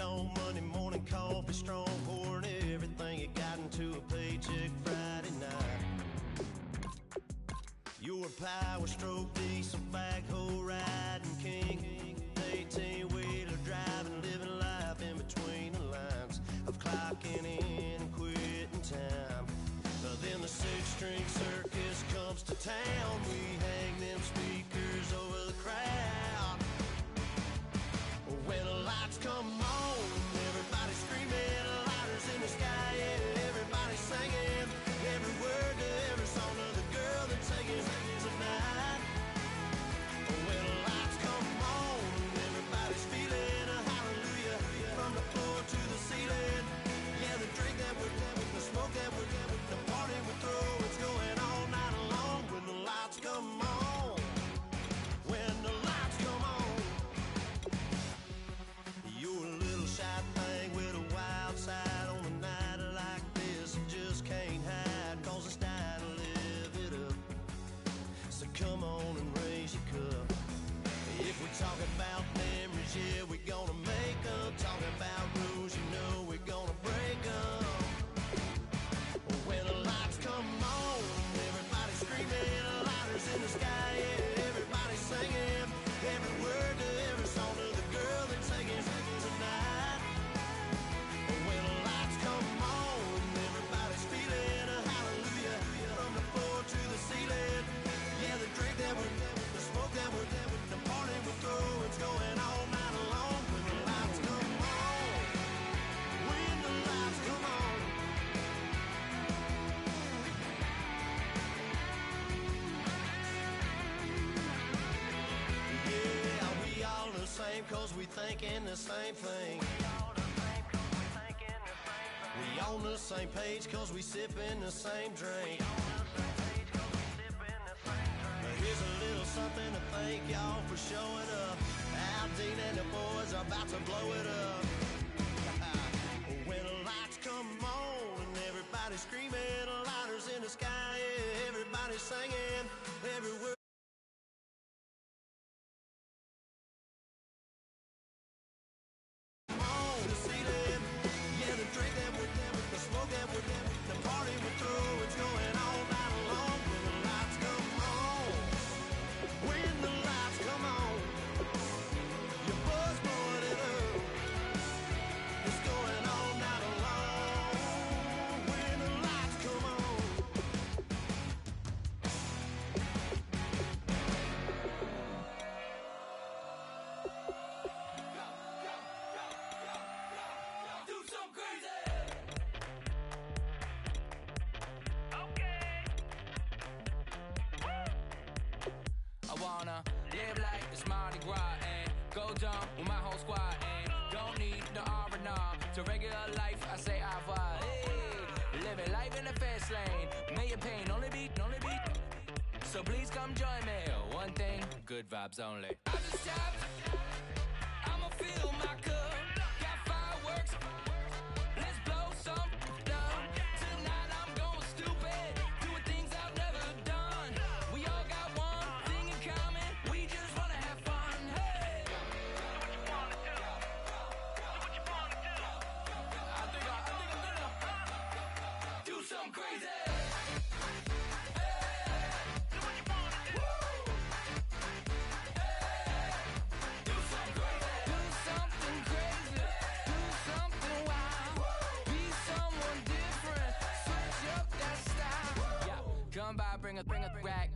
on Monday morning, coffee strong, pouring everything you got into a paycheck Friday night. You're a power stroke, diesel backhoe riding king, 18-wheeler driving, living life in between the lines of clocking in and quitting time. Then the six-string circus comes to town. We hang them speakers over the crowd. When the lights come on, everybody screaming, lighters in the sky, yeah, everybody singing every word to every song of the girl that's singing tonight. When the lights come on, everybody's feeling a hallelujah from the floor to the ceiling. Yeah, the drink that we're having, the smoke that we're having, the party we throw, it's going all night long. When the lights come on, when the lights come on. You're a little shy thing with a wild side. On a night like this, you just can't hide, cause it's time to live it up. So come on and raise your cup. If we're talking about memories, yeah, we're gonna make them. Talking about rules, you know we're gonna break them. When the lights come on, everybody's screaming, lighters in the sky, yeah, everybody's singing every word to every song of the girl that's singing tonight. When the lights come on, everybody's feeling a hallelujah from the floor to the ceiling. Yeah, the drink that we're having, the smoke that we're having, the party we throw, it's going all night long. When the lights come on, when the lights come on. Yeah, we all the same cause we thinking the same thing. We on the same page cause we sipping the same drink. Here's a little something to thank y'all for showing up. Al Dean and the boys are about to blow it up. When the lights come on and everybody's screaming, lighters in the sky, yeah, everybody's singing every word. On the ceiling, yeah, the drink that we're having, the smoke that we're having, the party we throw, it's going all night long. When the lights come on, when the lights come on, your buzz blowing it up, it's going all night long. When the lights come on. Do some crazy. Okay. I wanna live like it's Mardi Gras and go dumb with my whole squad and don't need the R&R to regular life. I say au revoir. Hey, living life in the fast lane, may your pain only beat. So please come join me. One thing, good vibes only. I just tapped. I'ma fill my cup. Got fireworks. Let's blow some down. Tonight I'm going stupid, doing things I've never done. We all got one thing in common. We just wanna have fun. Hey, do what you wanna do. Do what you wanna do. I think I'm gonna do something crazy. Come by, bring a rack,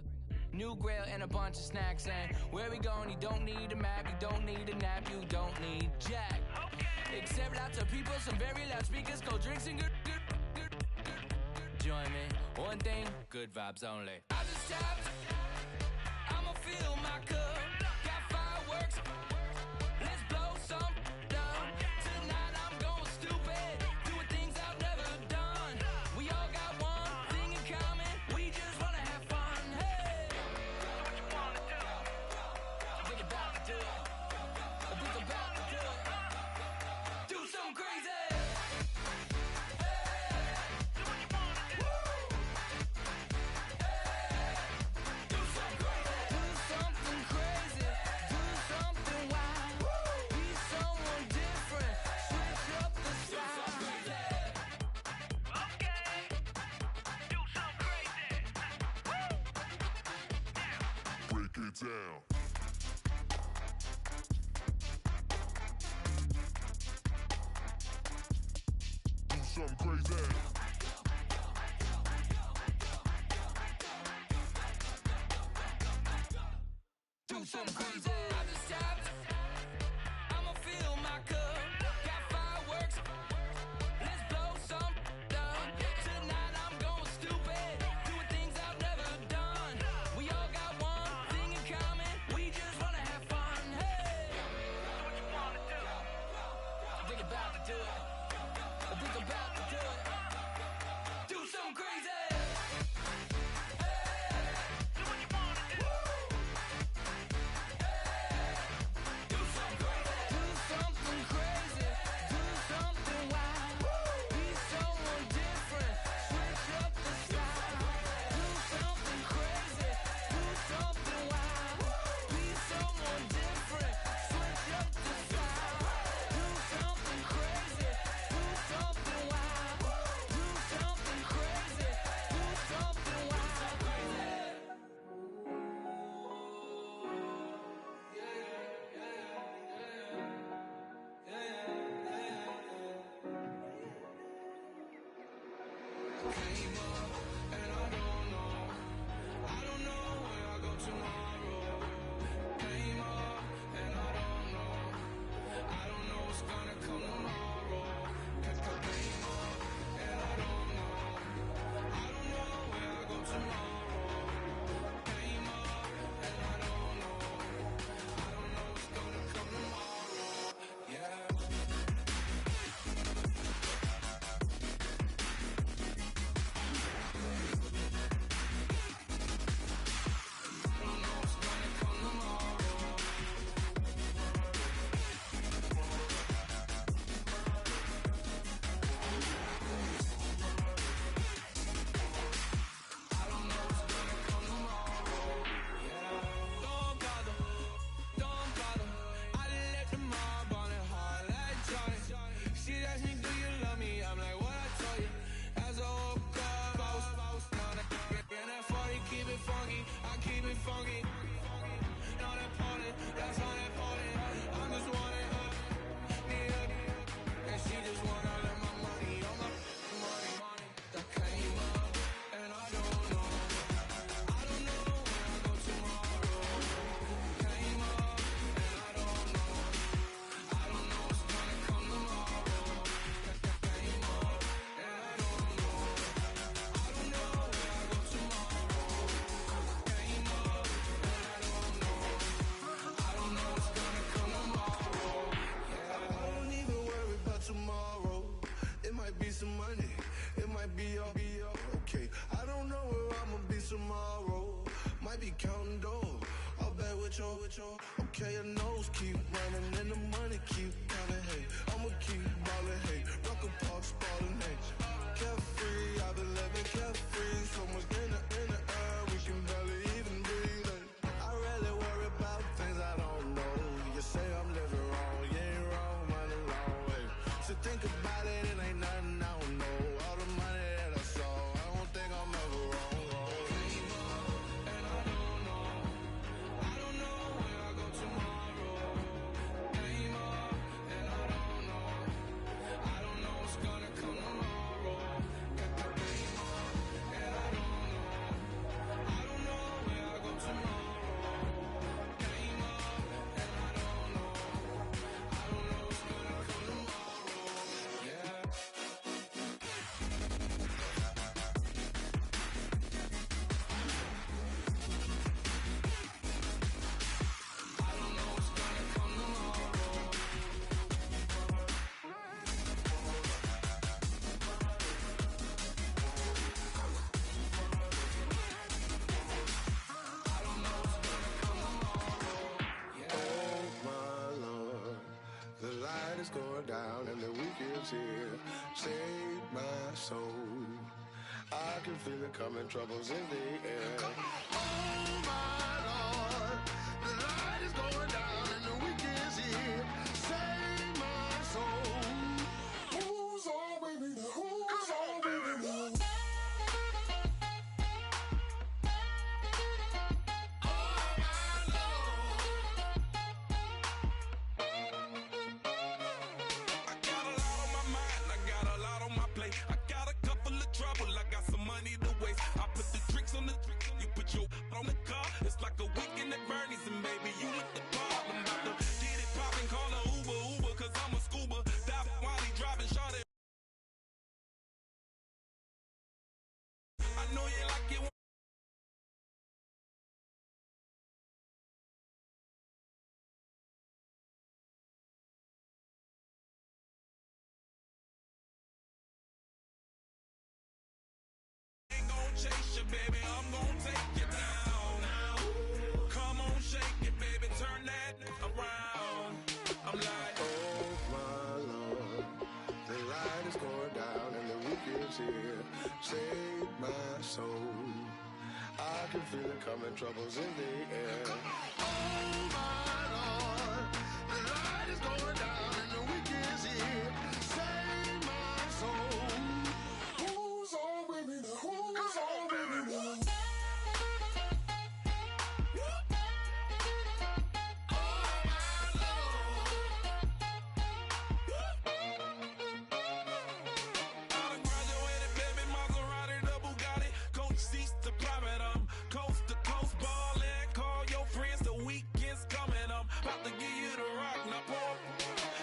new grill and a bunch of snacks. And where we going, you don't need a map, you don't need a nap, you don't need jack. Okay. Except lots of people, some very loud speakers, cold drinks and good. Join me, one thing, good vibes only. I just tapped, I'ma fill my cup. Got fireworks, let's blow some down. Tonight I'm going stupid, doing things I've never done. We all got one thing in common, we just wanna have fun. Hey, do what you wanna do. Think about to do it. Think about to do it. Do something crazy. Hey, do what you wanna do. Hey, do down. Do something crazy. Do something crazy. I just tapped. I'ma fill my cup. Got fireworks. Let's blow some up. Tonight I'm going stupid. Doing things I've never done. We all got one thing in common. We just wanna have fun. Hey, do what you wanna do. Think about to do it. Think about to do it. Do something crazy. Okay, your nose keep running and the money keep coming. Hey, I'ma keep ballin'. Hey, rock a park, spallin'. Hey, carefree, I've been living carefree. So much in the air, we can barely even breathe. Hey, I rarely worry about things I don't know. You say I'm living wrong, you ain't wrong, man, alone. Hey, so think about it, it ain't nothing I don't know. All the money that I saw, I don't think I'm ever wrong. Down and the weekend's here. Save my soul. I can feel it coming, troubles in the air. Oh my Lord, the light is going down and the weekend's here. Save my soul. Who's all baby? Who's all baby? Oh my It's like a weekend at Bernie's and baby, you with the problem. About to get it poppin', call a Uber, cause I'm a scuba. Dive while he driving, shot it. I know you like it. Ain't gon' chase you, baby, I'm gon' take you down. Come on, shake it, baby, turn that around. I'm like, Oh my Lord, the light is going down and the week is here. Save my soul. I can feel it coming, troubles in the air. Oh my Lord, the light is going down and the week is here. Save my soul. Who's on with me now? Who's on with me now? I done graduated, baby, Maserati, the Bugatti, coach seats to private, coast to coast ballin', call your friends, the weekend's coming, about to give you the rock, now pour.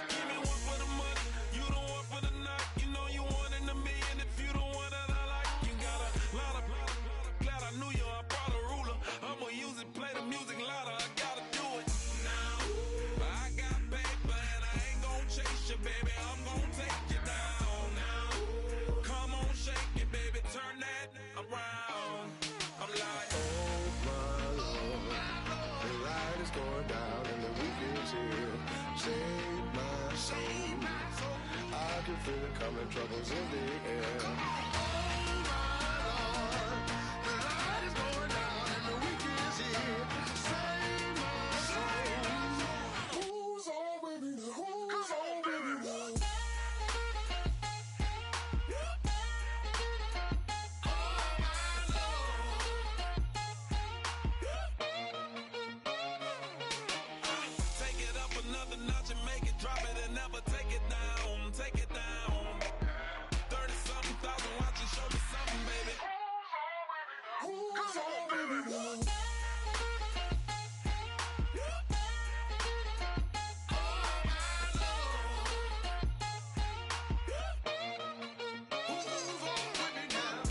Give me one for the money, you the one for the night, you know you one in a million if you the one that I like. You got a lot of, glad I knew you, I brought a ruler, I'ma use it, play the music louder, I gotta do it now. I got paper and I ain't gon' chase you, baby, I'm gon' take you down now. Come on, shake it, baby, turn that around. I'm like, Oh my Lord, the light is going down and the week is here. Save my soul. I can feel it coming, troubles in the air. Oh my Lord, the light is going down and the week is here. Save my soul. Who's on with me now? Who's on with me now? take it up another notch and make it drop it and never take it down. Take it down. 30-something thousand watching, show me something, baby. Who's on with me now? Who's on with me now?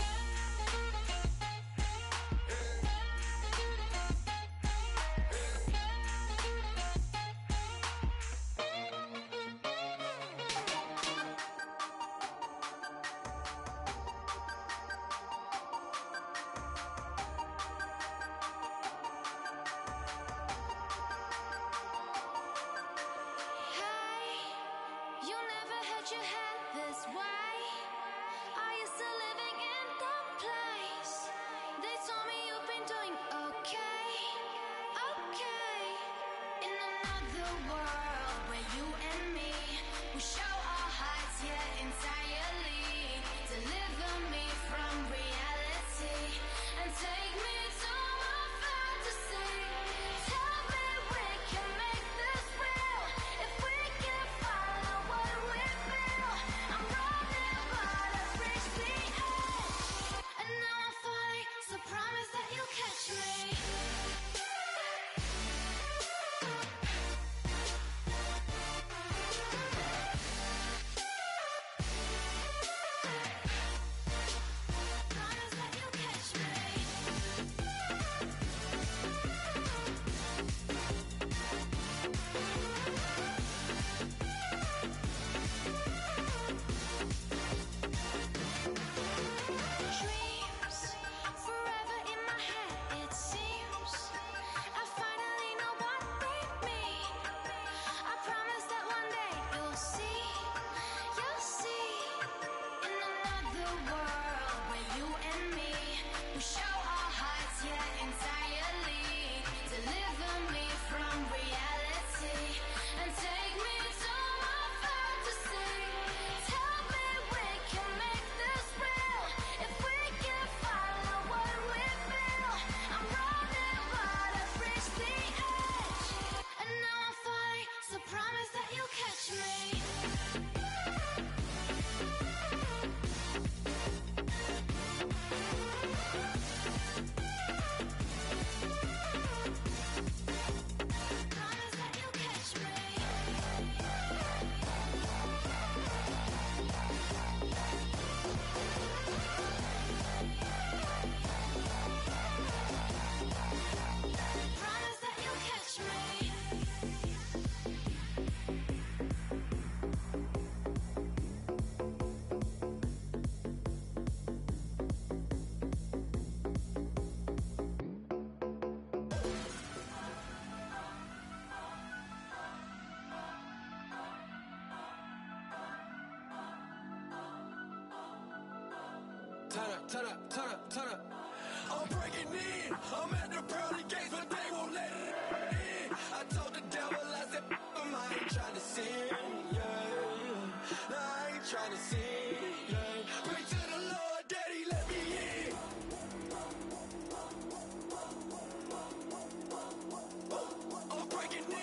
turn up, turn up, turn up. I'm breaking in. I'm at the pearly gates, but they won't let it in. I told the devil, I said, I ain't trying to sin, yeah. No, I ain't trying to sin, yeah. Pray to the Lord, Daddy, let me in. I'm breaking in.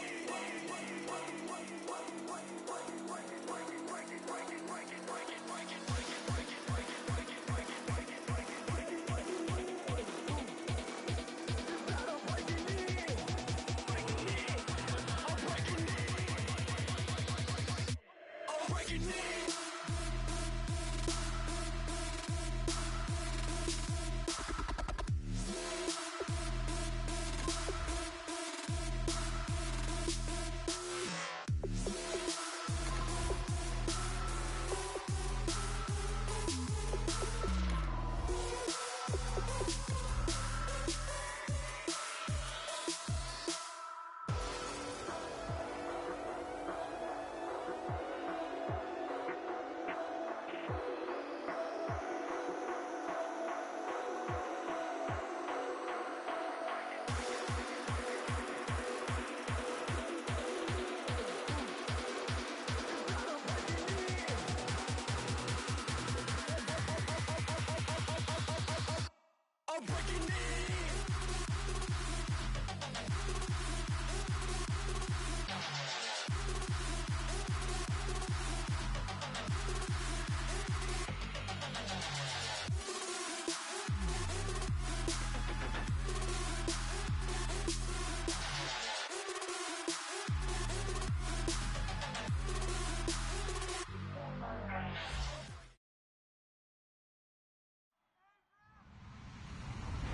I'm breaking in.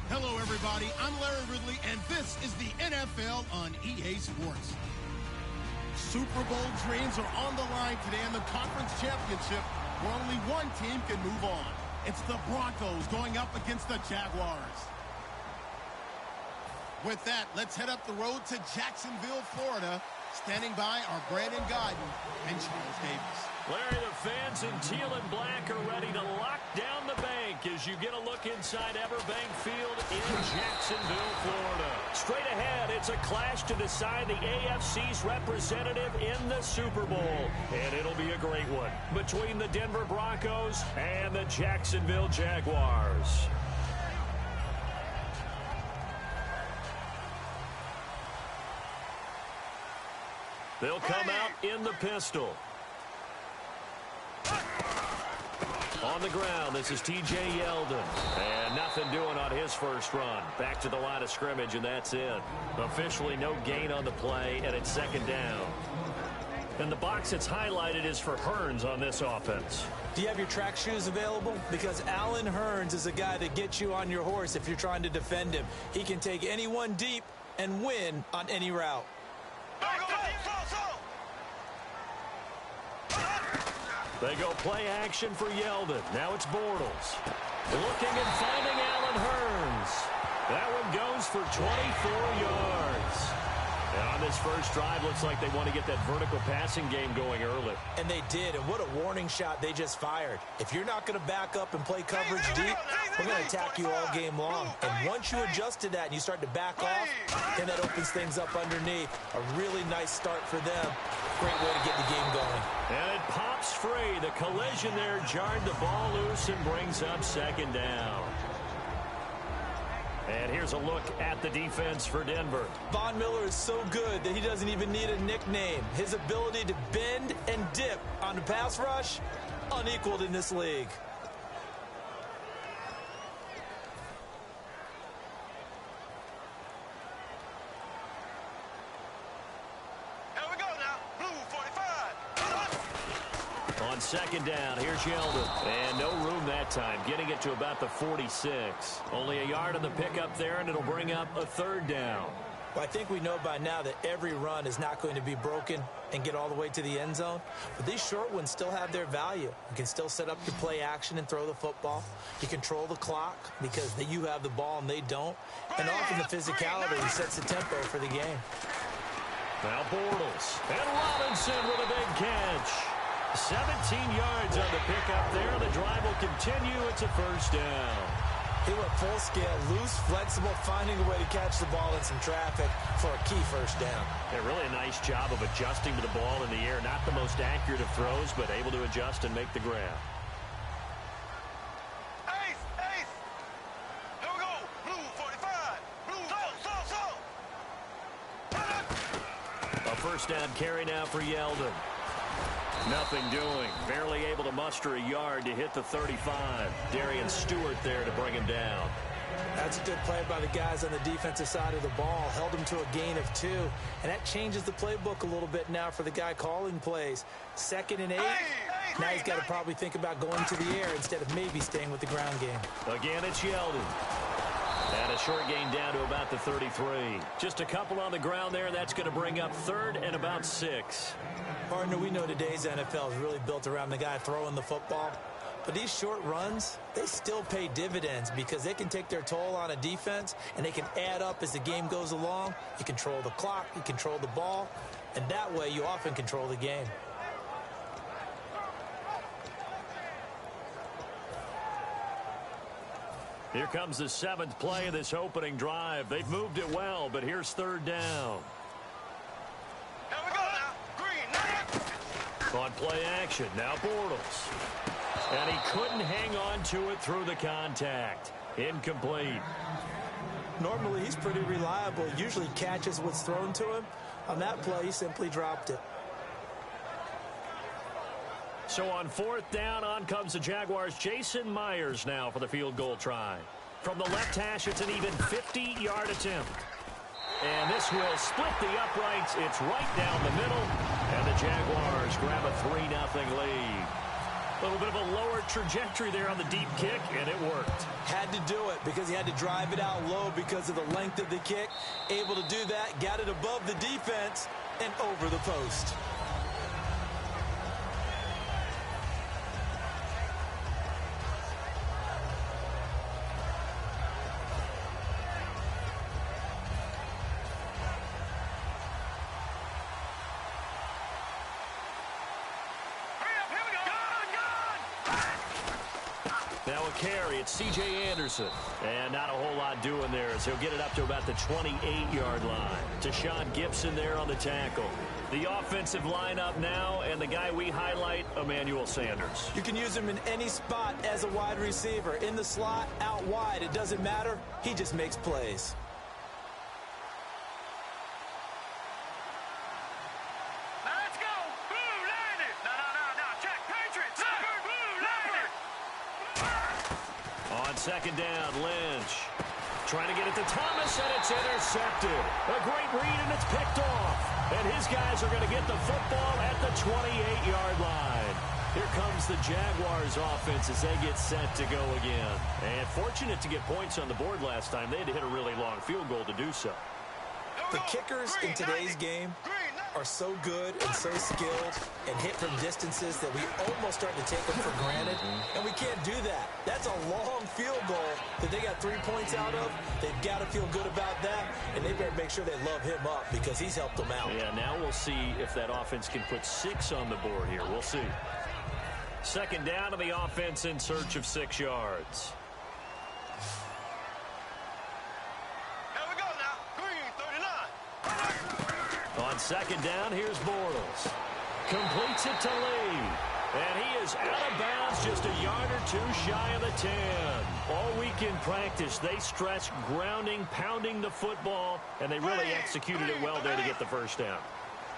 Hello, everybody. I'm Larry Ridley, and this is the NFL on EA Sports. Super Bowl dreams are on the line today in the Conference Championship, where only one team can move on. It's the Broncos going up against the Jaguars. With that, let's head up the road to Jacksonville, Florida. Standing by are Brandon Godden and Charles Davis. Larry, the fans in teal and black are ready to lock down the bank as you get a look inside Everbank Field in Jacksonville, Florida. Straight ahead, it's a clash to decide the AFC's representative in the Super Bowl. And it'll be a great one between the Denver Broncos and the Jacksonville Jaguars. They'll come out in the pistol. On the ground, this is T.J. Yeldon. And nothing doing on his first run. Back to the line of scrimmage, and that's it. Officially no gain on the play, and it's second down. And the box that's highlighted is for Hearns on this offense. Do you have your track shoes available? Because Allen Hearns is a guy to get you on your horse if you're trying to defend him. He can take anyone deep and win on any route. They go play action for Yeldon. Now it's Bortles. Looking and finding Allen Hearns. That one goes for 24 yards. And on this first drive, looks like they want to get that vertical passing game going early. And they did, and what a warning shot they just fired. If you're not going to back up and play coverage deep, we're going to attack you all game long. And once you adjust to that and you start to back off, then that opens things up underneath. A really nice start for them. Great way to get the game going. And it pops free. The collision there jarred the ball loose and brings up second down. And here's a look at the defense for Denver. Von Miller is so good that he doesn't even need a nickname. His ability to bend and dip on the pass rush, unequaled in this league. On second down, here's Yeldon. And no room that time, getting it to about the 46. Only a yard on the pickup there, and it'll bring up a third down. Well, I think we know by now that every run is not going to be broken and get all the way to the end zone. But these short ones still have their value. You can still set up your play action and throw the football. You control the clock because you have the ball and they don't. And often the physicality sets the tempo for the game. Now Bortles. And Robinson with a big catch. 17 yards on the pickup there. The drive will continue. It's a first down. He went full scale, loose, flexible, finding a way to catch the ball in some traffic for a key first down. Yeah, really a nice job of adjusting to the ball in the air. Not the most accurate of throws, but able to adjust and make the grab. Ace! Here we go! Blue 45! Blue, so! A first down carry now for Yeldon. Nothing doing. Barely able to muster a yard to hit the 35. Darian Stewart there to bring him down. That's a good play by the guys on the defensive side of the ball. Held him to a gain of 2. And that changes the playbook a little bit now for the guy calling plays. 2nd and 8. Now he's got to probably think about going to the air instead of maybe staying with the ground game. Again, it's Yeldon. And a short gain down to about the 33. Just a couple on the ground there. That's going to bring up 3rd and about 6. Partner, we know today's NFL is really built around the guy throwing the football. But these short runs, they still pay dividends because they can take their toll on a defense and they can add up as the game goes along. You control the clock, you control the ball, and that way you often control the game. Here comes the 7th play of this opening drive. They've moved it well, but here's 3rd down. Here we go now! Green, On play action, now Bortles. And he couldn't hang on to it through the contact. Incomplete. Normally, he's pretty reliable. Usually catches what's thrown to him. On that play, he simply dropped it. So on 4th down, on comes the Jaguars' Jason Myers now for the field goal try. From the left hash, it's an even 50-yard attempt. And this will split the uprights. It's right down the middle. And the Jaguars grab a 3-0 lead. A little bit of a lower trajectory there on the deep kick, and it worked. Had to do it because he had to drive it out low because of the length of the kick. Able to do that, got it above the defense and over the post. Now a carry, it's C.J. Anderson. And not a whole lot doing there as he'll get it up to about the 28-yard line. Tashawn Gibson there on the tackle. The offensive lineup now, and the guy we highlight, Emmanuel Sanders. You can use him in any spot as a wide receiver. In the slot, out wide, it doesn't matter. He just makes plays. Let's go! Blue landed! No, check, Patriots! Blue landed! On 2nd down, Lynch. Trying to get it to Thomas, and it's intercepted. A great read, and it's picked off. And his guys are going to get the football at the 28-yard line. Here comes the Jaguars offense as they get set to go again. And fortunate to get points on the board last time. They had to hit a really long field goal to do so. The kickers in today's game are so good and so skilled and hit from distances that we almost start to take them for granted, and we can't do that. That's a long field goal that they got 3 points out of. They've got to feel good about that, and they better make sure they love him up because he's helped them out. Yeah, now we'll see if that offense can put 6 on the board here. We'll see. 2nd down to the offense in search of 6 yards. On 2nd down, here's Bortles. Completes it to Lee. And he is out of bounds just a yard or 2 shy of the 10. All week in practice, they stressed grounding, pounding the football, and they really executed it well there to get the first down.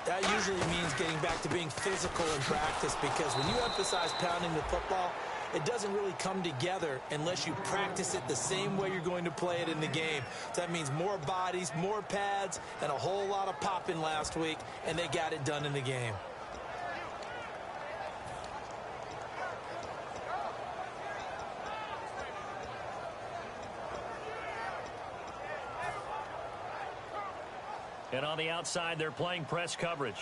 That usually means getting back to being physical in practice because when you emphasize pounding the football, it doesn't really come together unless you practice it the same way you're going to play it in the game. That means more bodies, more pads, and a whole lot of popping last week, and they got it done in the game. And on the outside, they're playing press coverage.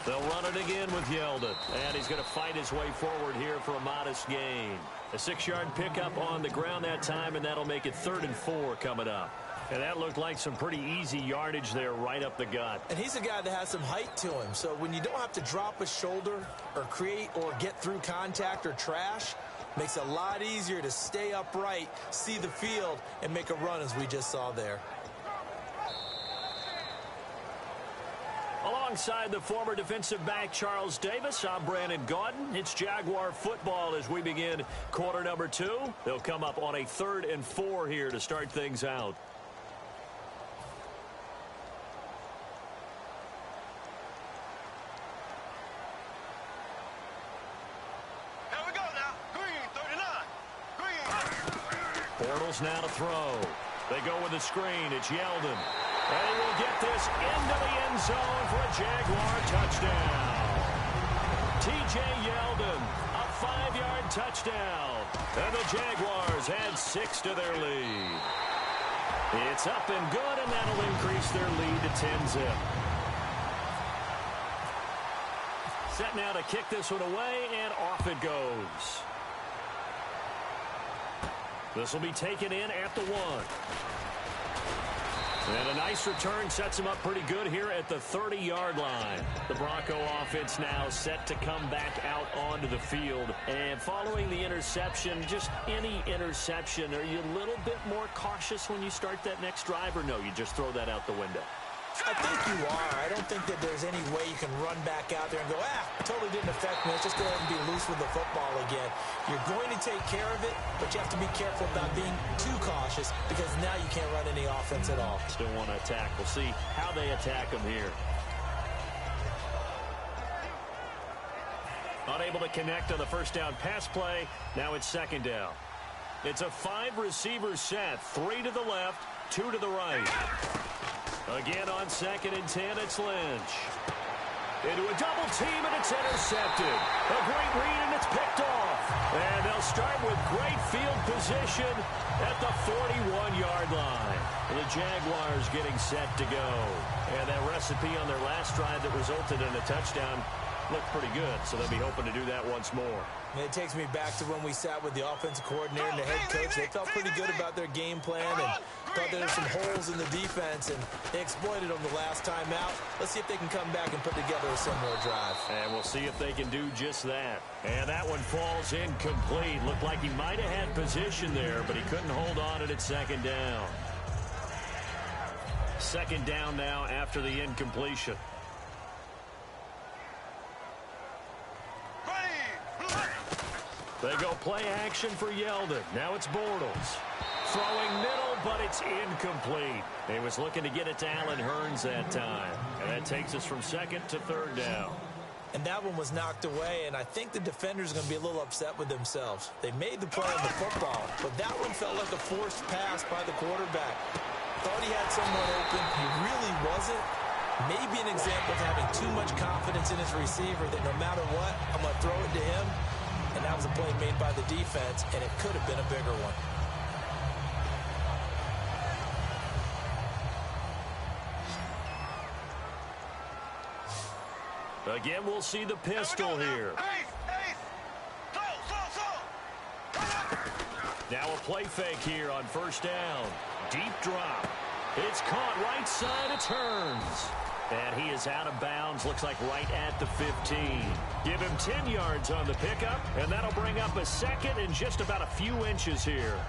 They'll run it again with Yeldon. And he's going to fight his way forward here for a modest gain. A 6-yard pickup on the ground that time, and that'll make it 3rd and 4 coming up. And that looked like some pretty easy yardage there right up the gut. And he's a guy that has some height to him. So when you don't have to drop a shoulder or create or get through contact or trash, makes it a lot easier to stay upright, see the field, and make a run as we just saw there. Alongside the former defensive back Charles Davis, I'm Brandon Gaudin. It's Jaguar football as we begin quarter number 2. They'll come up on a 3rd and 4 here to start things out. Here we go now. Green, 39. Green. Bortles now to throw. They go with the screen. It's Yeldon. And he will get this into the end zone for a Jaguar touchdown. T.J. Yeldon, a 5-yard touchdown. And the Jaguars add 6 to their lead. It's up and good, and that'll increase their lead to 10-zip. Set now to kick this one away, and off it goes. This will be taken in at the 1. And a nice return sets him up pretty good here at the 30-yard line. The Bronco offense now set to come back out onto the field. And following the interception, just any interception, are you a little bit more cautious when you start that next drive, or no, you just throw that out the window? I think you are. I don't think that there's any way you can run back out there and go, totally didn't affect me. Let's just go ahead and be loose with the football again. You're going to take care of it, but you have to be careful about being too cautious because now you can't run any offense at all. Still want to attack. We'll see how they attack them here. Unable to connect on the first down pass play. Now it's 2nd down. It's a 5-receiver set. 3 to the left, 2 to the right. Again on 2nd and 10, it's Lynch. Into a double team, and it's intercepted. A great read, and it's picked off. And they'll start with great field position at the 41-yard line. The Jaguars getting set to go. And that recipe on their last drive that resulted in a touchdown looked pretty good, so they'll be hoping to do that once more. And it takes me back to when we sat with the offensive coordinator and the head coach. They felt pretty good about their game plan and thought there were some holes in the defense, and they exploited them the last time out. Let's see if they can come back and put together a similar drive. And we'll see if they can do just that. And that one falls incomplete. Looked like he might have had position there, but he couldn't hold on it at 2nd down. 2nd down now after the incompletion. They go play action for Yeldon. Now it's Bortles. Throwing middle, but it's incomplete. He was looking to get it to Allen Hurns that time. And that takes us from 2nd to 3rd down. And that one was knocked away, and I think the defenders are going to be a little upset with themselves. They made the play on the football, but that one felt like a forced pass by the quarterback. Thought he had someone open. He really wasn't. Maybe an example of having too much confidence in his receiver that no matter what, I'm going to throw it to him. And that was a play made by the defense, and it could have been a bigger one. Again, we'll see the pistol here. Now a play fake here on 1st down. Deep drop. It's caught right side. It's Hurns. And he is out of bounds, looks like right at the 15. Give him 10 yards on the pickup, and that'll bring up a 2nd and just about a few inches here.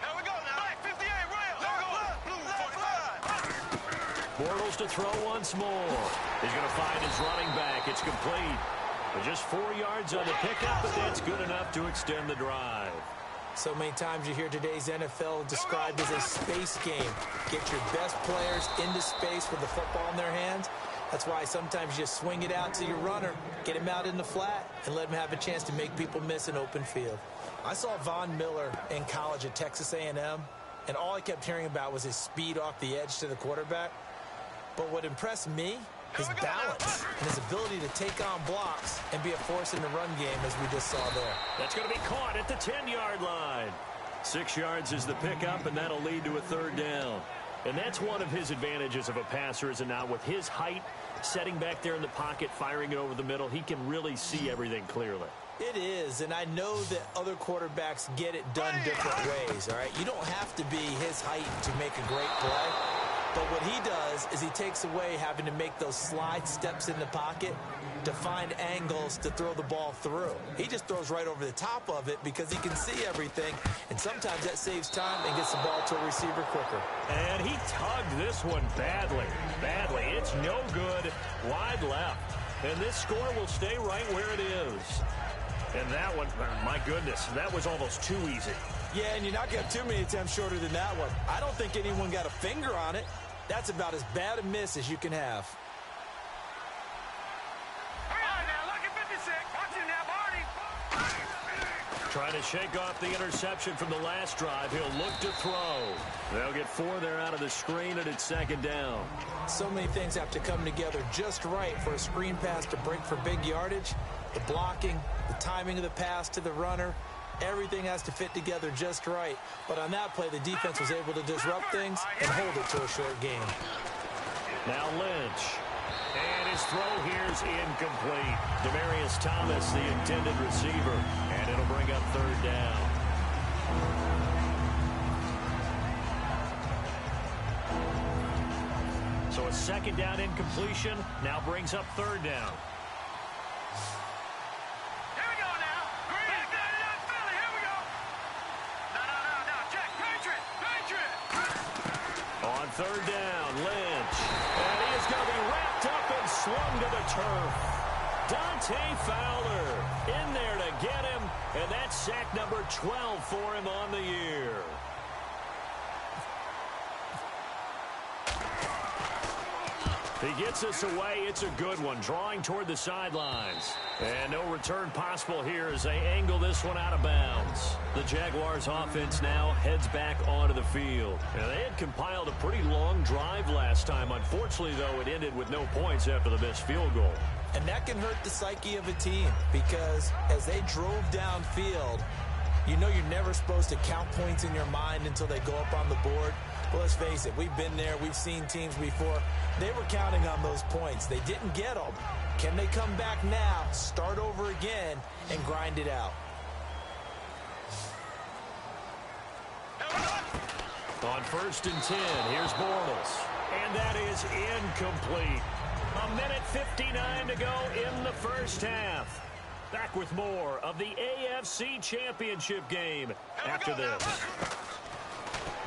Here we go now. 58, Blue 45. Bortles to throw once more. He's going to find his running back. It's complete. Just 4 yards on the pickup, but that's good enough to extend the drive. So many times you hear today's NFL described as a space game. Get your best players into space with the football in their hands. That's why sometimes you just swing it out to your runner, get him out in the flat, and let him have a chance to make people miss an open field. I saw Von Miller in college at Texas A&M, and all I kept hearing about was his speed off the edge to the quarterback. But what impressed me, his balance and his ability to take on blocks and be a force in the run game, as we just saw there. That's going to be caught at the 10-yard line. 6 yards is the pickup, and that'll lead to a 3rd down. And that's one of his advantages of a passer, is it not? With his height setting back there in the pocket, firing it over the middle. He can really see everything clearly. It is, and I know that other quarterbacks get it done different ways, all right? You don't have to be his height to make a great play, but what he does is he takes away having to make those slide steps in the pocket to find angles to throw the ball through. He just throws right over the top of it because he can see everything, and sometimes that saves time and gets the ball to a receiver quicker. And he tugged this one badly. It's no good, wide left. And this score will stay right where it is. And that one, my goodness, that was almost too easy. Yeah, and you're not going to have too many attempts shorter than that one. I don't think anyone got a finger on it. That's about as bad a miss as you can have. Trying to shake off the interception from the last drive. He'll look to throw. They'll get 4 there out of the screen, and it's 2nd down. So many things have to come together just right for a screen pass to break for big yardage. The blocking, the timing of the pass to the runner, everything has to fit together just right. But on that play, the defense was able to disrupt things and hold it to a short game. Now Lynch. And his throw here is incomplete. Demaryius Thomas, the intended receiver. And it'll bring up 3rd down. So a 2nd down incompletion now brings up 3rd down. On 3rd down, Lynch. And he is going to be wrapped up and slung to the turf. Dante Fowler in there to get him, and that's sack number 12 for him on the year. He gets us away. It's a good one, drawing toward the sidelines. And no return possible here as they angle this one out of bounds. The Jaguars offense now heads back onto the field. And they had compiled a pretty long drive last time. Unfortunately, though, it ended with no points after the missed field goal. And that can hurt the psyche of a team because as they drove downfield, you know you're never supposed to count points in your mind until they go up on the board. Well, let's face it, we've been there. We've seen teams before. They were counting on those points. They didn't get them. Can they come back now, start over again, and grind it out? On 1st and 10, here's Bortles. And that is incomplete. 1:59 to go in the first half. Back with more of the AFC Championship game after this.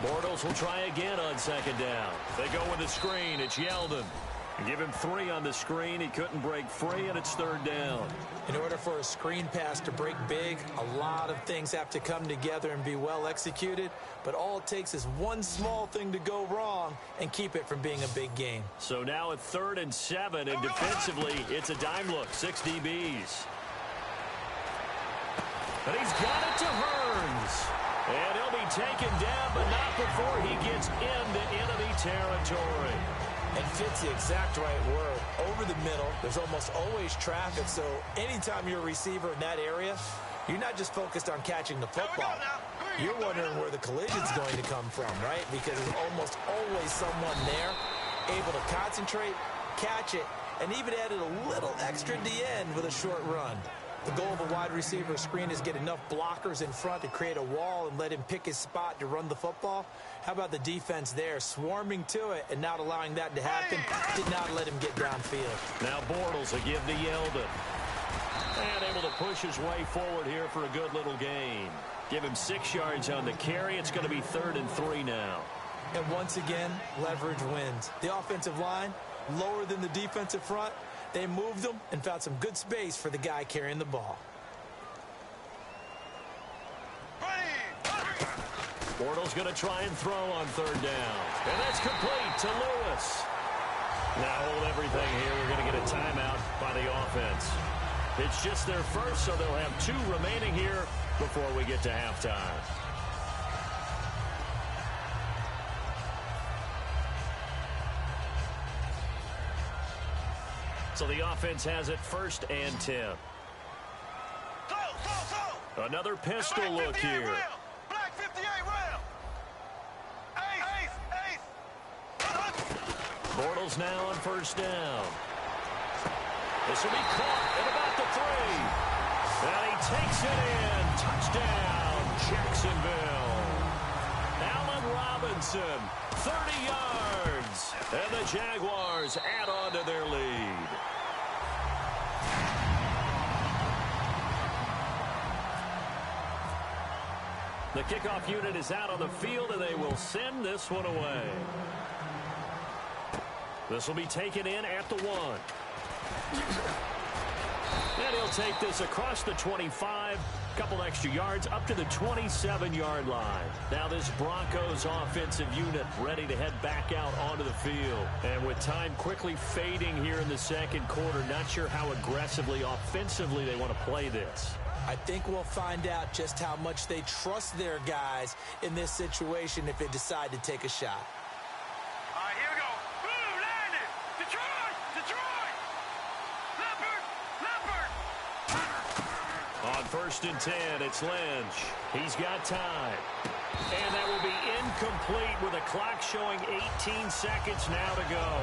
Bortles will try again on 2nd down. They go with the screen. It's Yeldon. Give him 3 on the screen. He couldn't break free, and it's 3rd down. In order for a screen pass to break big, a lot of things have to come together and be well executed. But all it takes is one small thing to go wrong and keep it from being a big game. So now at 3rd and 7, and defensively, it's a dime look. 6 DBs. And he's got it to Hearns. And he'll be taken down, but not before he gets into enemy territory. And fits the exact right word. Over the middle, there's almost always traffic, so anytime you're a receiver in that area, you're not just focused on catching the football. You're wondering where the collision's going to come from, right? Because there's almost always someone there able to concentrate, catch it, and even added a little extra at the end with a short run. The goal of a wide receiver screen is get enough blockers in front to create a wall and let him pick his spot to run the football. How about the defense there, swarming to it and not allowing that to happen? Did not let him get downfield. Now Bortles a give to Yeldon. And able to push his way forward here for a good little gain. Give him 6 yards on the carry. It's going to be 3rd and 3 now. And once again, leverage wins. The offensive line, lower than the defensive front. They moved them and found some good space for the guy carrying the ball. Bortles going to try and throw on 3rd down. And that's complete to Lewis. Now hold everything here. We're going to get a timeout by the offense. It's just their first, so they'll have 2 remaining here before we get to halftime. So the offense has it 1st and 10. Another pistol look here. Black 58 rail. Bortles now on 1st down. This will be caught at about the 3. And he takes it in. Touchdown, Jacksonville. Allen Robinson, 30 yards. And the Jaguars add on to their lead. The kickoff unit is out on the field, and they will send this one away. This will be taken in at the 1. And he'll take this across the 25, couple extra yards up to the 27-yard line. Now this Broncos offensive unit ready to head back out onto the field. And with time quickly fading here in the second quarter, not sure how aggressively, offensively they want to play this. I think we'll find out just how much they trust their guys in this situation if they decide to take a shot. All right, here we go. Blue, landed. Detroit. Leopard. On 1st and 10, it's Lynch. He's got time. And that will be incomplete with a clock showing 18 seconds now to go.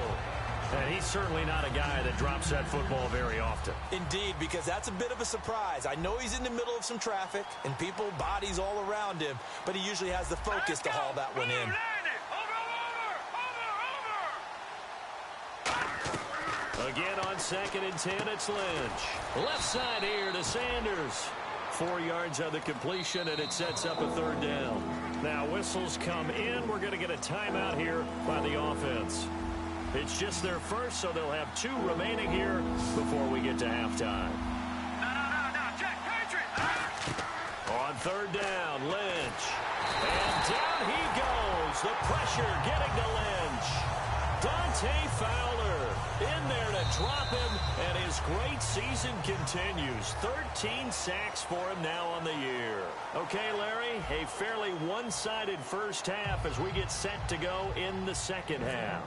And he's certainly not a guy that drops that football very often. Indeed, because that's a bit of a surprise. I know he's in the middle of some traffic and people, bodies all around him, but he usually has the focus to haul that one in. Again on 2nd and 10, it's Lynch. Left side here to Sanders. 4 yards on the completion, and it sets up a 3rd down. Now whistles come in. We're going to get a timeout here by the offense. It's just their first, so they'll have 2 remaining here before we get to halftime. No, Jack Patriot. On 3rd down, Lynch. And down he goes. The pressure getting to Lynch. Dante Fowler in there to drop him, and his great season continues. 13 sacks for him now on the year. Okay, Larry, a fairly one-sided first half as we get set to go in the second half.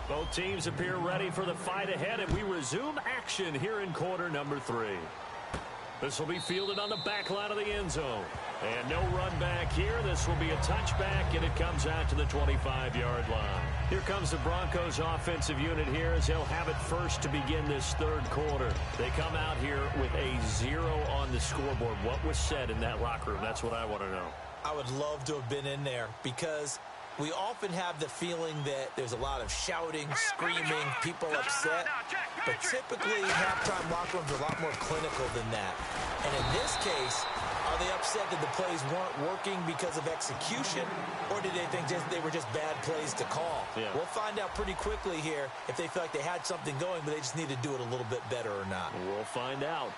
Both teams appear ready for the fight ahead, and we resume action here in quarter number 3. This will be fielded on the back line of the end zone. And no run back here. This will be a touchback, and it comes out to the 25-yard line. Here comes the Broncos offensive unit here as they'll have it first to begin this 3rd quarter. They come out here with a 0 on the scoreboard. What was said in that locker room? That's what I want to know. I would love to have been in there because we often have the feeling that there's a lot of shouting, screaming, people upset. But typically, halftime locker rooms are a lot more clinical than that. And in this case, are they upset that the plays weren't working because of execution, or did they think they were just bad plays to call? Yeah. We'll find out pretty quickly here if they feel like they had something going, but they just need to do it a little bit better or not. We'll find out.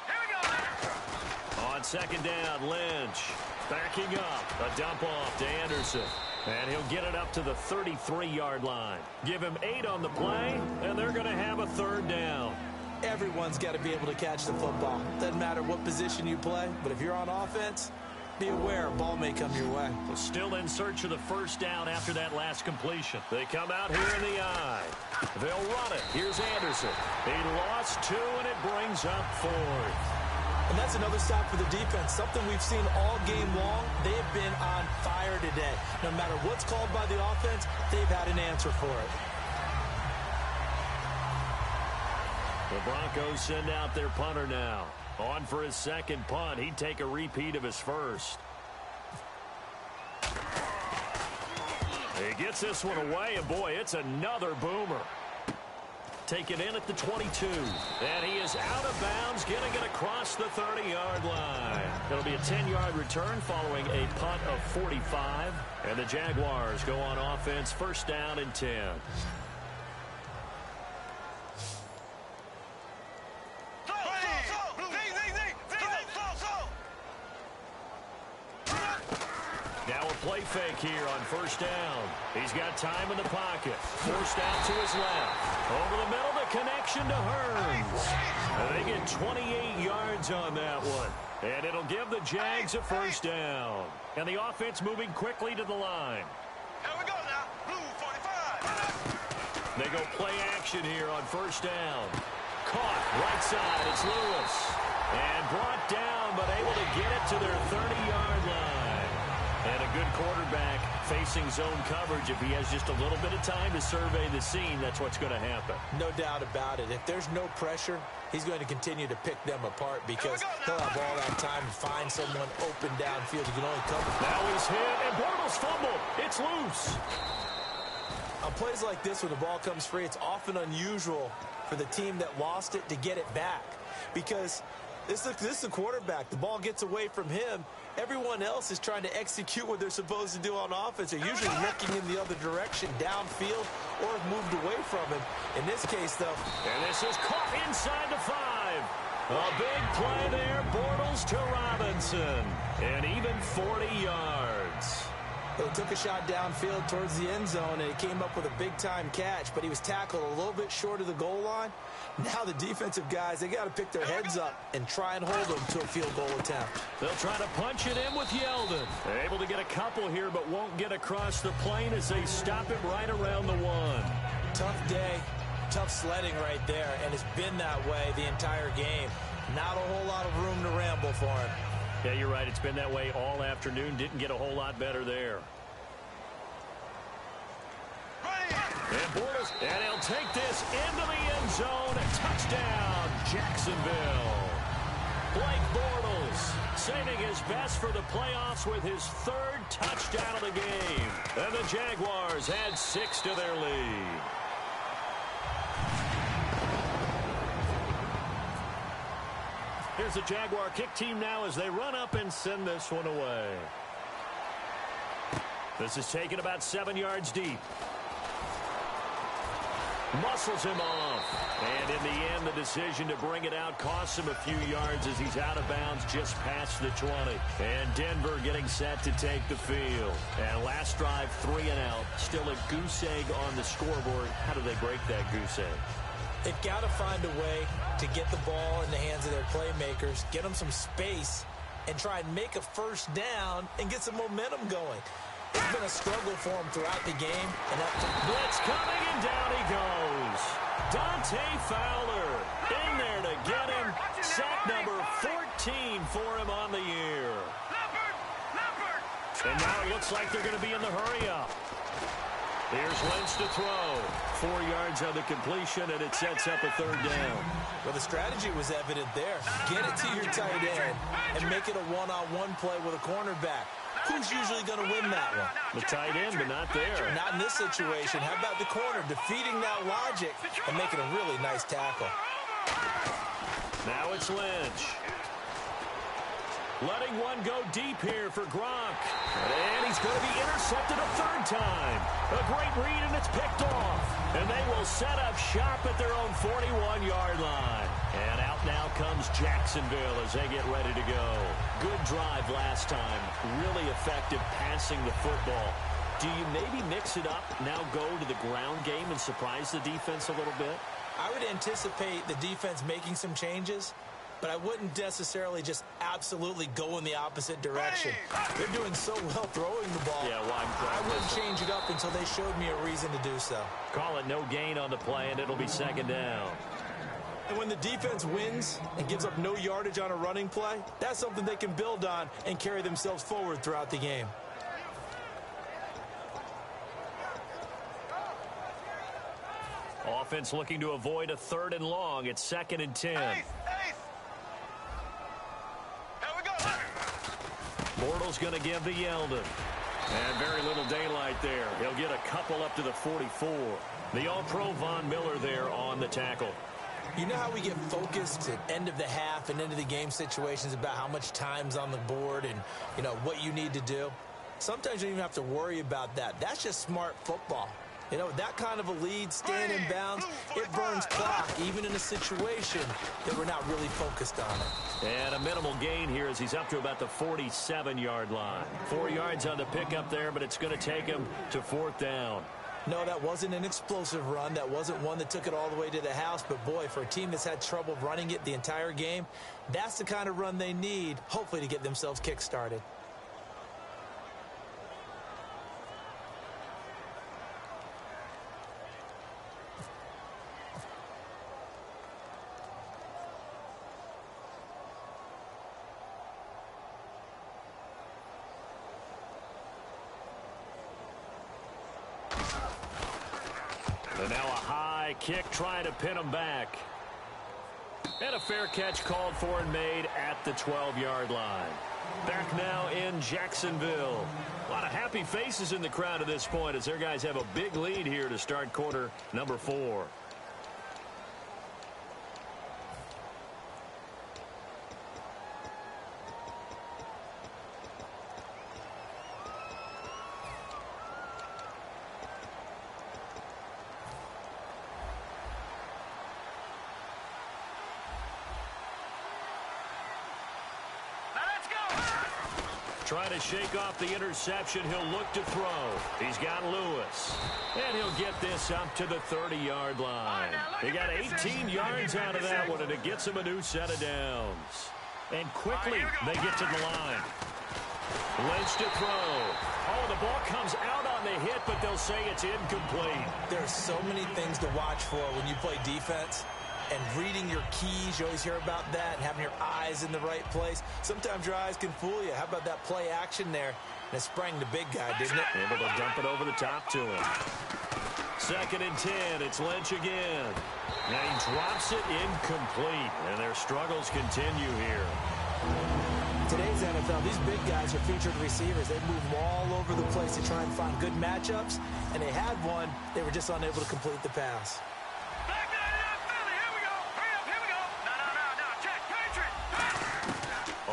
On 2nd down, Lynch backing up. A dump off to Anderson. And he'll get it up to the 33-yard line. Give him 8 on the play, and they're going to have a 3rd down. Everyone's got to be able to catch the football. Doesn't matter what position you play, but if you're on offense, be aware a ball may come your way. Well, still in search of the 1st down after that last completion. They come out here in the eye. They'll run it. Here's Anderson. He lost 2, and it brings up 4th. And that's another stop for the defense, something we've seen all game long. They have been on fire today. No matter what's called by the offense, they've had an answer for it. The Broncos send out their punter now. On for his 2nd punt. He'd take a repeat of his first. He gets this one away, and boy, it's another boomer. Taken in at the 22. And he is out of bounds, getting it across the 30-yard line. It'll be a 10-yard return following a punt of 45. And the Jaguars go on offense, 1st down and 10. Now a play fake here on 1st down. He's got time in the pocket. Forced out to his left. Over the middle, the connection to Hearns. And they get 28 yards on that one. And it'll give the Jags a 1st down. And the offense moving quickly to the line. Here we go now. Blue 45. They go play action here on 1st down. Caught right side. It's Lewis. And brought down, but able to get it to their 30-yard line. And a good quarterback facing zone coverage. If he has just a little bit of time to survey the scene, that's what's going to happen. No doubt about it. If there's no pressure, he's going to continue to pick them apart because he'll have all that time to find someone open downfield. He can only cover. Now he's hit, and Bortles fumbled. It's loose. On plays like this, when the ball comes free, it's often unusual for the team that lost it to get it back because this is the quarterback. The ball gets away from him. Everyone else is trying to execute what they're supposed to do on offense. They're usually looking in the other direction, downfield, or have moved away from him. In this case, though. And this is caught inside the 5. A big play there, Bortles to Robinson. And even 40 yards. He took a shot downfield towards the end zone, and he came up with a big-time catch, but he was tackled a little bit short of the goal line. Now the defensive guys, they got to pick their heads up and try and hold them to a field goal attempt. They'll try to punch it in with Yeldon. They're able to get a couple here, but won't get across the plane as they stop it right around the 1. Tough day, tough sledding right there, and it's been that way the entire game. Not a whole lot of room to ramble for him. Yeah, you're right. It's been that way all afternoon. Didn't get a whole lot better there. And Bortles, and he'll take this into the end zone. Touchdown, Jacksonville. Blake Bortles saving his best for the playoffs with his 3rd touchdown of the game. And the Jaguars add 6 to their lead. Here's the Jaguar kick team now as they run up and send this one away. This is taken about 7 yards deep. Muscles him off. And in the end, the decision to bring it out costs him a few yards as he's out of bounds just past the 20. And Denver getting set to take the field. And last drive, 3 and out. Still a goose egg on the scoreboard. How do they break that goose egg? They've got to find a way to get the ball in the hands of their playmakers, get them some space, and try and make a first down and get some momentum going. It's been a struggle for him throughout the game. And blitz coming, and down he goes. Dante Fowler in there to get him. Sack number 14 for him on the year. And now it looks like they're going to be in the hurry-up. Here's Lynch to throw. 4 yards on the completion, and it sets up a 3rd down. Well, the strategy was evident there. Get it to your tight end and make it a one-on-one play with a cornerback. Who's usually going to win that one? The tight end, but not there. Not in this situation. How about the corner defeating that logic and making a really nice tackle? Now it's Lynch. Letting one go deep here for Gronk. And he's going to be intercepted a 3rd time. A great read, and it's picked off. And they will set up shop at their own 41-yard line. And out now comes Jacksonville as they get ready to go. Good drive last time. Really effective passing the football. Do you maybe mix it up, now go to the ground game and surprise the defense a little bit? I would anticipate the defense making some changes, but I wouldn't necessarily just absolutely go in the opposite direction. They're doing so well throwing the ball. Yeah, well, I wouldn't change it up until they showed me a reason to do so. Call it no gain on the play, and it'll be 2nd down. And when the defense wins and gives up no yardage on a running play, that's something they can build on and carry themselves forward throughout the game. Offense looking to avoid a 3rd and long. It's 2nd and 10. Bortles going to give to Yeldon. And very little daylight there. He'll get a couple up to the 44. The All-Pro Von Miller there on the tackle. You know how we get focused at end of the half and into the game situations about how much time's on the board and, you know, what you need to do? Sometimes you don't even have to worry about that. That's just smart football. You know, that kind of a lead, staying in bounds, it burns clock, even in a situation that we're not really focused on it. And a minimal gain here as he's up to about the 47-yard line. 4 yards on the pickup there, but it's going to take him to 4th down. No, that wasn't an explosive run. That wasn't one that took it all the way to the house. But, boy, for a team that's had trouble running it the entire game, that's the kind of run they need, hopefully, to get themselves kick-started. And now a high kick trying to pin him back. And a fair catch called for and made at the 12-yard line. Back now in Jacksonville. A lot of happy faces in the crowd at this point as their guys have a big lead here to start quarter number 4. Trying to shake off the interception. He'll look to throw. He's got Lewis. And he'll get this up to the 30-yard line. He got 18 yards out of that one, and it gets him a new set of downs. And quickly, they get to the line. Lynch to throw. Oh, the ball comes out on the hit, but they'll say it's incomplete. There's so many things to watch for when you play defense. And reading your keys, you always hear about that, and having your eyes in the right place. Sometimes your eyes can fool you. How about that play action there? And it sprang the big guy, didn't it? Able to dump it over the top to him. 2nd and 10. It's Lynch again. Now he drops it incomplete, and their struggles continue here. Today's NFL, these big guys are featured receivers. They move all over the place to try and find good matchups, and they had one. They were just unable to complete the pass.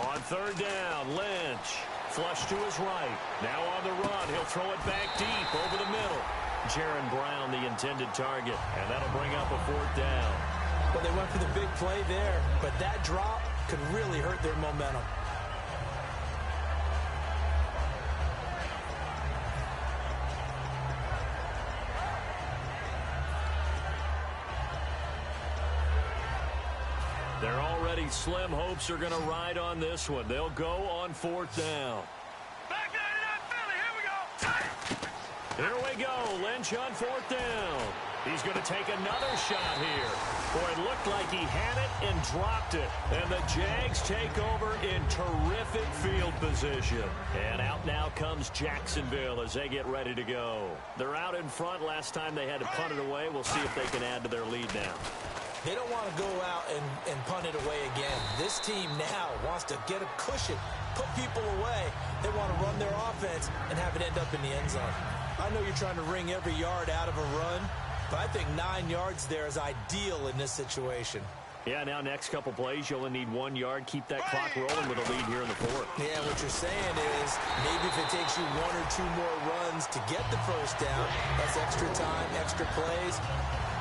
On 3rd down, Lynch. Flush to his right. Now on the run. He'll throw it back deep over the middle. Jaron Brown, the intended target. And that'll bring up a 4th down. Well, they went for the big play there, but that drop could really hurt their momentum. Their already slim hopes are going to ride on this one. They'll go on 4th down. Back 99 Philly, here we go. Here we go. Lynch on 4th down. He's going to take another shot here. Boy, it looked like he had it and dropped it. And the Jags take over in terrific field position. And out now comes Jacksonville as they get ready to go. They're out in front. Last time they had to punt it away. We'll see if they can add to their lead now. They don't want to go out and punt it away again. This team now wants to get a cushion, put people away. They want to run their offense and have it end up in the end zone. I know you're trying to wring every yard out of a run, but I think 9 yards there is ideal in this situation. Yeah, now next couple plays, you'll only need 1 yard. Keep that clock rolling with a lead here in the 4th. Yeah, what you're saying is maybe if it takes you 1 or 2 more runs to get the 1st down, that's extra time, extra plays,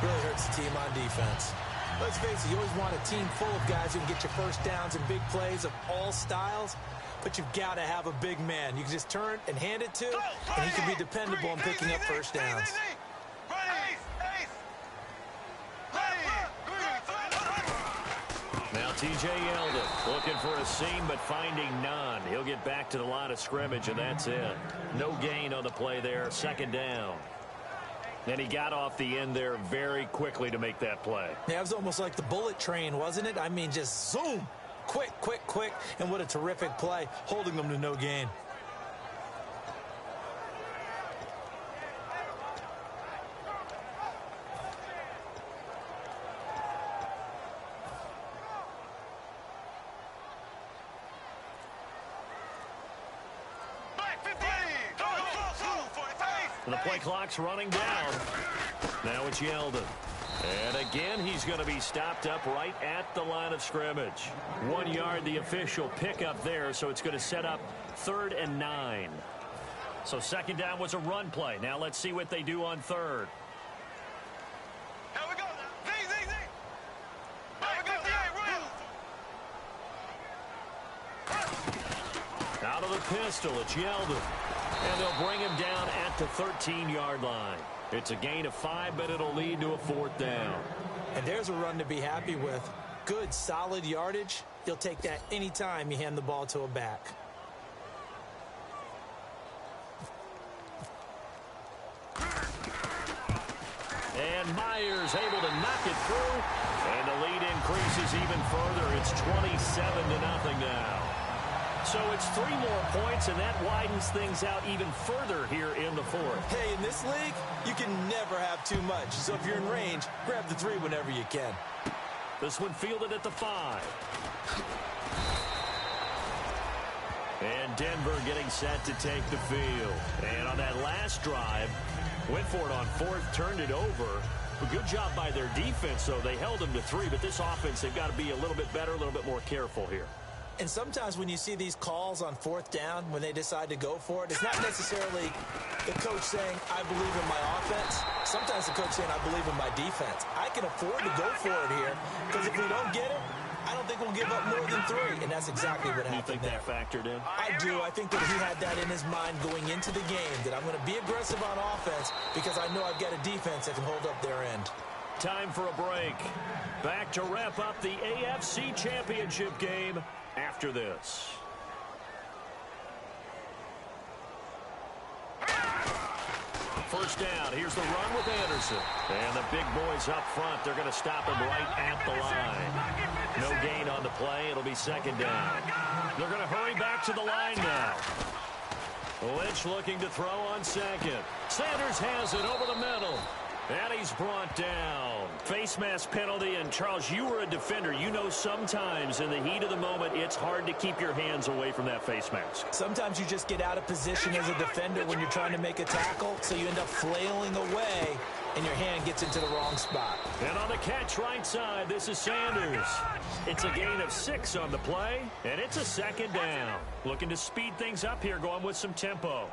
really hurts the team on defense. Let's face it, you always want a team full of guys who can get you 1st downs and big plays of all styles, but you've got to have a big man. You can just turn and hand it to, and he can be dependable in picking up 1st downs. Now T.J. Yeldon looking for a seam but finding none. He'll get back to the line of scrimmage, and that's it. No gain on the play there, 2nd down. And he got off the end there very quickly to make that play. Yeah, it was almost like the bullet train, wasn't it? I mean, just zoom. Quick, quick, quick. And what a terrific play, holding them to no gain. And the play clock's running down. Now it's Yeldon. And again, he's going to be stopped up right at the line of scrimmage. 1 yard, the official pickup there, so it's going to set up 3rd and 9. So 2nd down was a run play. Now let's see what they do on 3rd. Here we go. Z. Out of the pistol, it's Yeldon. And they'll bring him down at the 13-yard line. It's a gain of 5, but it'll lead to a 4th down. And there's a run to be happy with. Good, solid yardage. You'll take that anytime you hand the ball to a back. And Myers able to knock it through. And the lead increases even further. It's 27-0 now. So it's 3 more points, and that widens things out even further here in the fourth. Hey, in this league, you can never have too much. So if you're in range, grab the 3 whenever you can. This one fielded at the 5. And Denver getting set to take the field. And on that last drive, went for it on 4th, turned it over. A good job by their defense, though. They held them to 3, but this offense, they've got to be a little bit better, a little bit more careful here. And sometimes when you see these calls on 4th down, when they decide to go for it, it's not necessarily the coach saying, I believe in my offense. Sometimes the coach saying, I believe in my defense. I can afford to go for it here, because if we don't get it, I don't think we'll give up more than 3, and that's exactly what happened. You think that factored in? I do. I think that he had that in his mind going into the game, that I'm going to be aggressive on offense because I know I've got a defense that can hold up their end. Time for a break. Back to wrap up the AFC Championship game after this. First down. Here's the run with Anderson. And the big boys up front, they're going to stop him right at the line. No gain on the play. It'll be 2nd down. They're going to hurry back to the line now. Lynch looking to throw on 2nd. Sanders has it over the middle. And he's brought down. Face mask penalty. And, Charles, you were a defender. You know sometimes in the heat of the moment, it's hard to keep your hands away from that face mask. Sometimes you just get out of position as a defender when you're trying to make a tackle, so you end up flailing away, and your hand gets into the wrong spot. And on the catch right side, this is Sanders. It's a gain of 6 on the play, and it's a 2nd down. Looking to speed things up here, going with some tempo.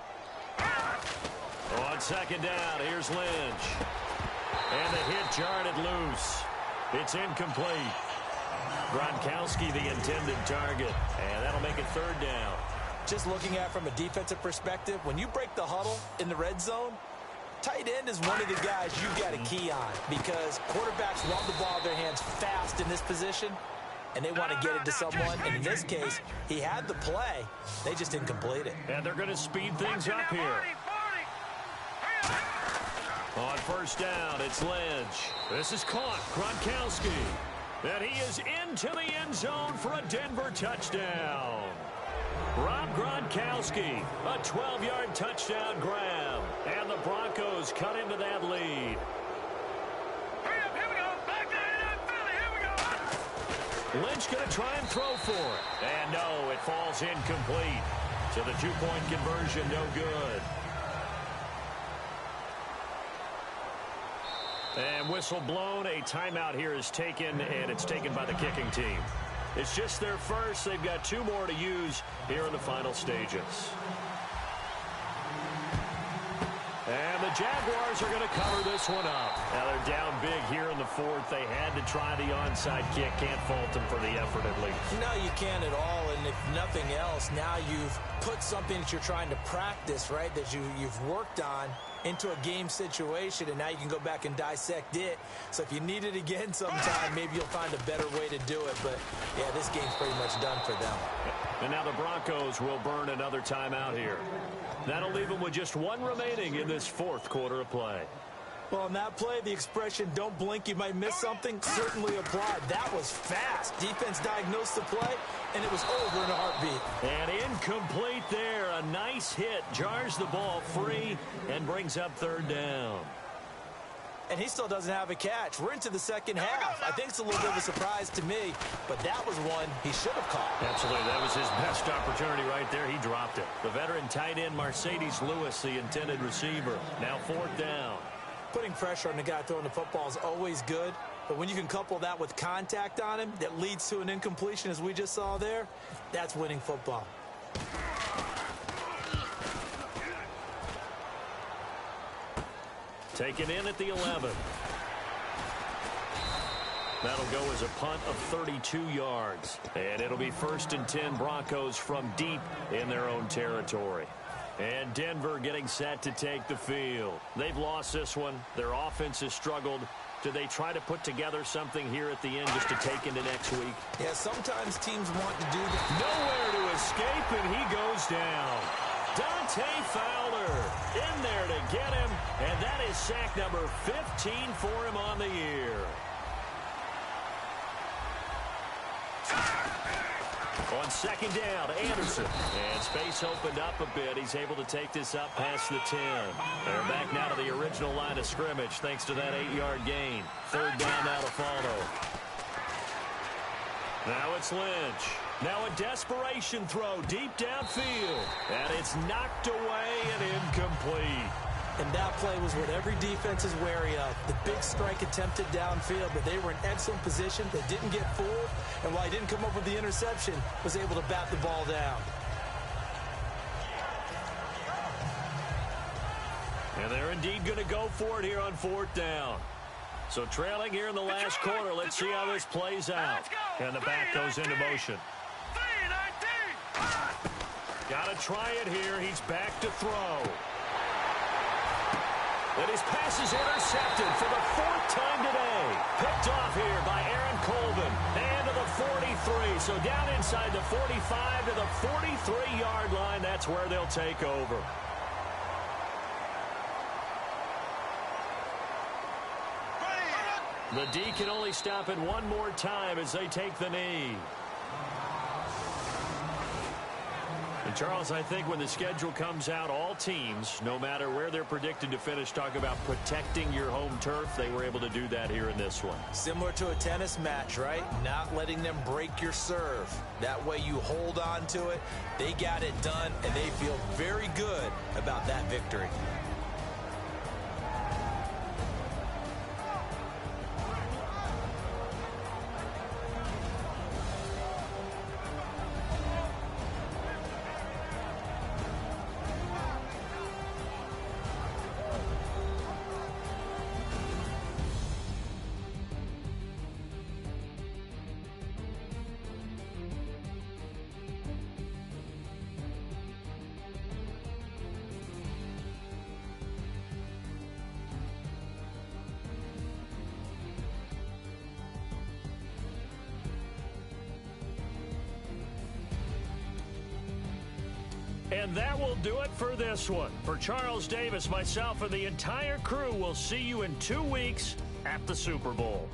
On 2nd down, here's Lynch. And the hit jarred it loose. It's incomplete. Gronkowski, the intended target. And that'll make it 3rd down. Just looking at it from a defensive perspective, when you break the huddle in the red zone, tight end is one of the guys you've got a key on because quarterbacks want the ball in their hands fast in this position, and they want to get it to someone. And in this case, he had the play. They just didn't complete it. And they're going to speed things up here. On 1st down, it's Lynch. This is caught. Gronkowski. And he is into the end zone for a Denver touchdown. Rob Gronkowski, a 12-yard touchdown grab. And the Broncos cut into that lead. Here we go. Back to Philly. Here we go. Lynch going to try and throw for it. And no, it falls incomplete. So the 2-point conversion, no good. And whistle blown. A timeout here is taken, and it's taken by the kicking team. It's just their first. They've got 2 more to use here in the final stages. And the Jaguars are going to cover this one up. Now they're down big here in the 4th. They had to try the onside kick. Can't fault them for the effort at least. No, you can't at all. And if nothing else, now you've put something that you're trying to practice, right, that you've worked on into a game situation, and now you can go back and dissect it. So if you need it again sometime, maybe you'll find a better way to do it. But, yeah, this game's pretty much done for them. And now the Broncos will burn another timeout here. That'll leave them with just 1 remaining in this 4th quarter of play. Well, on that play, the expression, don't blink, you might miss something, certainly applied. That was fast. Defense diagnosed the play, and it was over in a heartbeat. And incomplete there. A nice hit. Jars the ball free and brings up 3rd down. And he still doesn't have a catch. We're into the 2nd half. I think it's a little bit of a surprise to me, but that was one he should have caught. Absolutely. That was his best opportunity right there. He dropped it. The veteran tight end, Mercedes Lewis, the intended receiver. Now 4th down. Putting pressure on the guy throwing the football is always good, but when you can couple that with contact on him that leads to an incompletion, as we just saw there, that's winning football. Taken in at the 11. That'll go as a punt of 32 yards. And it'll be 1st and 10 Broncos from deep in their own territory. And Denver getting set to take the field. They've lost this one. Their offense has struggled. Do they try to put together something here at the end just to take into next week? Yeah, sometimes teams want to do that. Nowhere to escape, and he goes down. Dante Fowler in there to get him, and that is sack number 15 for him on the year. On second down, Anderson. And space opened up a bit. He's able to take this up past the 10. They're back now to the original line of scrimmage thanks to that 8-yard gain. Third down now to follow. Now it's Lynch. Now a desperation throw deep downfield. And it's knocked away and incomplete. And that play was what every defense is wary of. The big strike attempted downfield, but they were in excellent position. They didn't get fooled, and while he didn't come up with the interception, was able to bat the ball down. And they're indeed going to go for it here on fourth down. So trailing here in the last quarter, let's see how this plays out. And the back goes into motion. Got to try it here. He's back to throw. And his pass is intercepted for the fourth time today. Picked off here by Aaron Colvin. And to the 43. So down inside the 45 to the 43-yard line. That's where they'll take over. The D can only stop it one more time as they take the knee. And Charles, I think when the schedule comes out, all teams, no matter where they're predicted to finish, talk about protecting your home turf. They were able to do that here in this one. Similar to a tennis match, right? Not letting them break your serve. That way you hold on to it. They got it done, and they feel very good about that victory. And that will do it for this one. For Charles Davis, myself, and the entire crew, we'll see you in 2 weeks at the Super Bowl.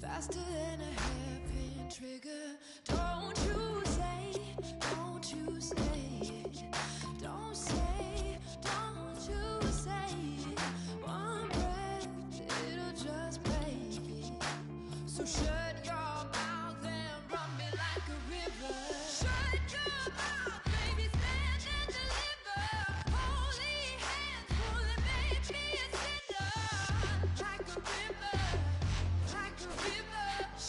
Faster than a hairpin trigger. Don't you say it. Don't say it. One breath, it'll just break it. So shut your mouth and run me like a river. Shut your mouth, baby, stand and deliver. Holy hands, holy, make me a sinner. Like a river, like a river.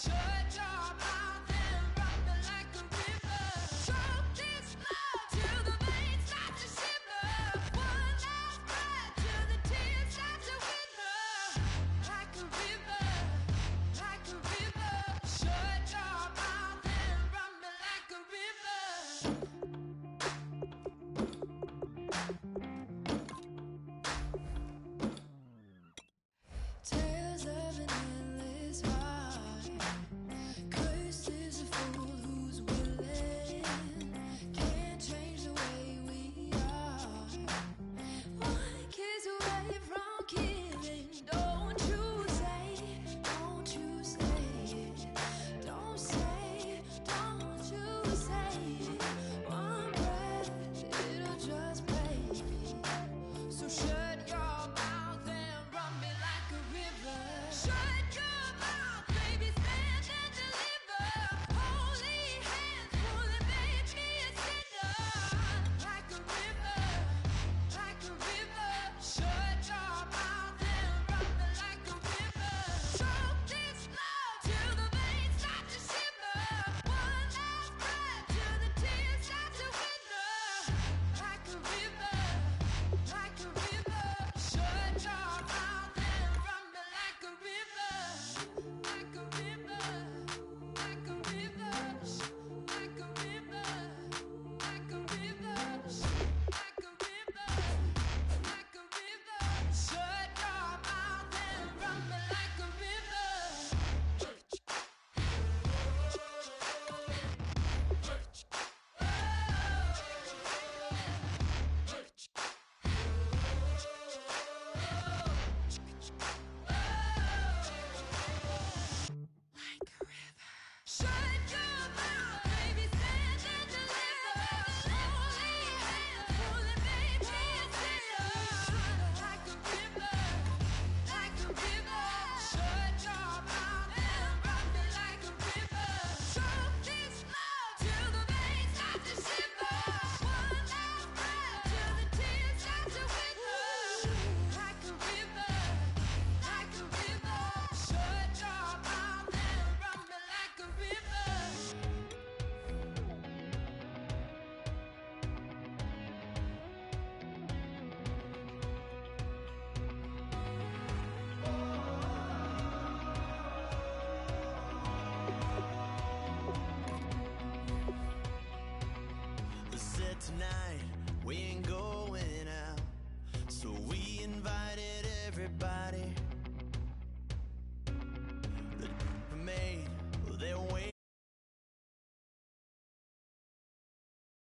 tonight we ain't going out, so we invited everybody. The made